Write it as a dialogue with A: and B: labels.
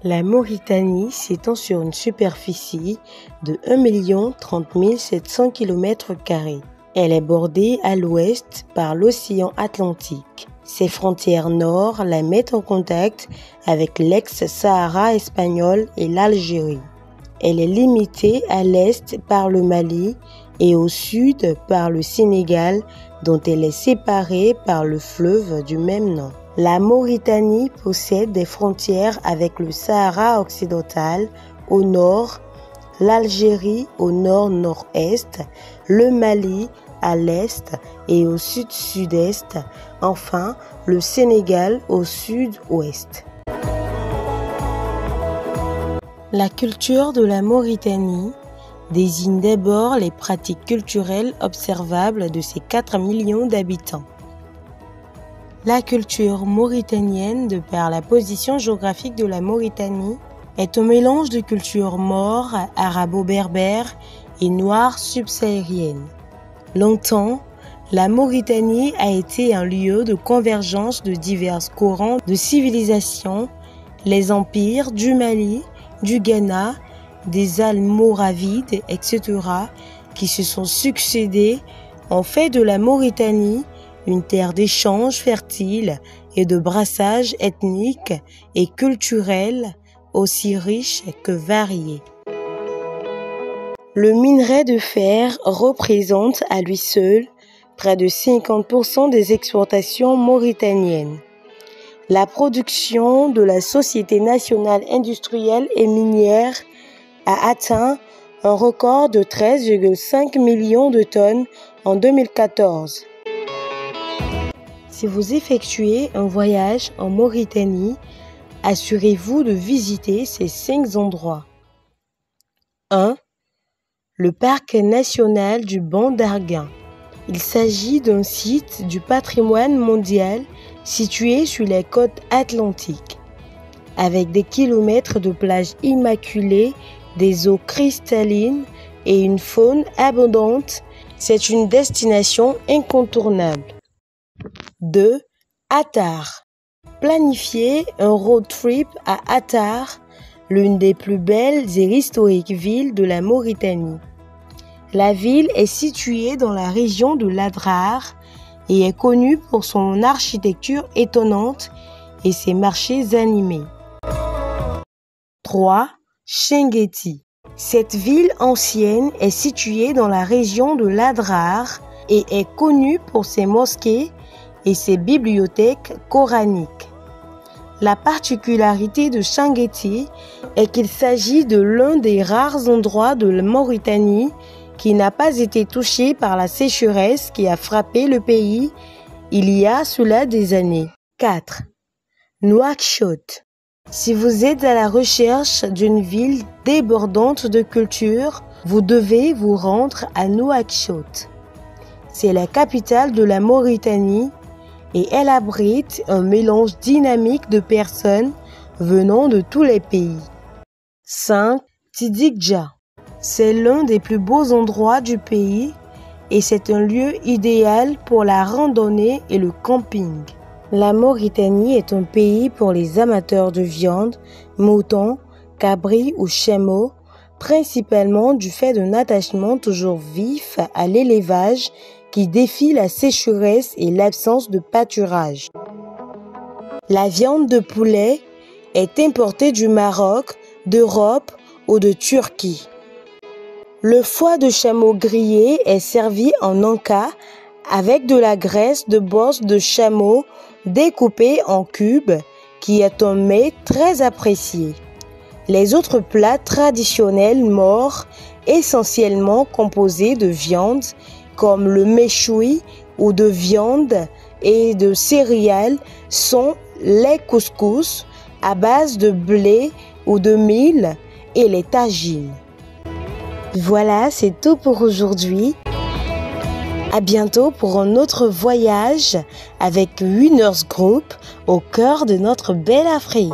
A: La Mauritanie s'étend sur une superficie de 1 030 700 km². Elle est bordée à l'ouest par l'océan Atlantique. Ses frontières nord la mettent en contact avec l'ex-Sahara espagnol et l'Algérie. Elle est limitée à l'est par le Mali et au sud par le Sénégal, dont elle est séparée par le fleuve du même nom. La Mauritanie possède des frontières avec le Sahara occidental au nord, l'Algérie au nord-nord-est, le Mali à l'est et au sud-sud-est, enfin le Sénégal au sud-ouest. La culture de la Mauritanie désigne d'abord les pratiques culturelles observables de ses 4 millions d'habitants. La culture mauritanienne, de par la position géographique de la Mauritanie, est un mélange de cultures maures, arabo-berbères et noires subsahariennes. Longtemps, la Mauritanie a été un lieu de convergence de divers courants de civilisation, les empires du Mali, du Ghana, des Almoravides, etc., qui se sont succédés, ont fait de la Mauritanie une terre d'échanges fertiles et de brassage ethnique et culturel aussi riche que varié. Le minerai de fer représente à lui seul près de 50% des exportations mauritaniennes. La production de la Société nationale industrielle et minière a atteint un record de 13,5 millions de tonnes en 2014. Si vous effectuez un voyage en Mauritanie, assurez-vous de visiter ces 5 endroits. 1. Le parc national du Ban d'Arguin. Il s'agit d'un site du patrimoine mondial situé sur les côtes atlantiques. Avec des kilomètres de plages immaculées, des eaux cristallines et une faune abondante, c'est une destination incontournable. 2. Attar. Planifiez un road trip à Attar, l'une des plus belles et historiques villes de la Mauritanie. La ville est située dans la région de l'Adrar et est connue pour son architecture étonnante et ses marchés animés. 3. Chinguetti. Cette ville ancienne est située dans la région de l'Adrar et est connue pour ses mosquées et ses bibliothèques coraniques. La particularité de Chinguetti est qu'il s'agit de l'un des rares endroits de la Mauritanie qui n'a pas été touché par la sécheresse qui a frappé le pays il y a cela des années. 4. Nouakchott. Si vous êtes à la recherche d'une ville débordante de culture, vous devez vous rendre à Nouakchott. C'est la capitale de la Mauritanie et elle abrite un mélange dynamique de personnes venant de tous les pays. 5. Tidikja. C'est l'un des plus beaux endroits du pays et c'est un lieu idéal pour la randonnée et le camping. La Mauritanie est un pays pour les amateurs de viande, moutons, cabris ou chameaux, principalement du fait d'un attachement toujours vif à l'élevage qui défie la sécheresse et l'absence de pâturage. La viande de poulet est importée du Maroc, d'Europe ou de Turquie. Le foie de chameau grillé est servi en anka avec de la graisse de bosse de chameau découpée en cubes, qui est un mets très apprécié. Les autres plats traditionnels maures, essentiellement composés de viande, comme le méchoui ou de viande et de céréales, sont les couscous à base de blé ou de mil et les tagines. Voilà, c'est tout pour aujourd'hui. À bientôt pour un autre voyage avec Winners Group au cœur de notre belle Afrique.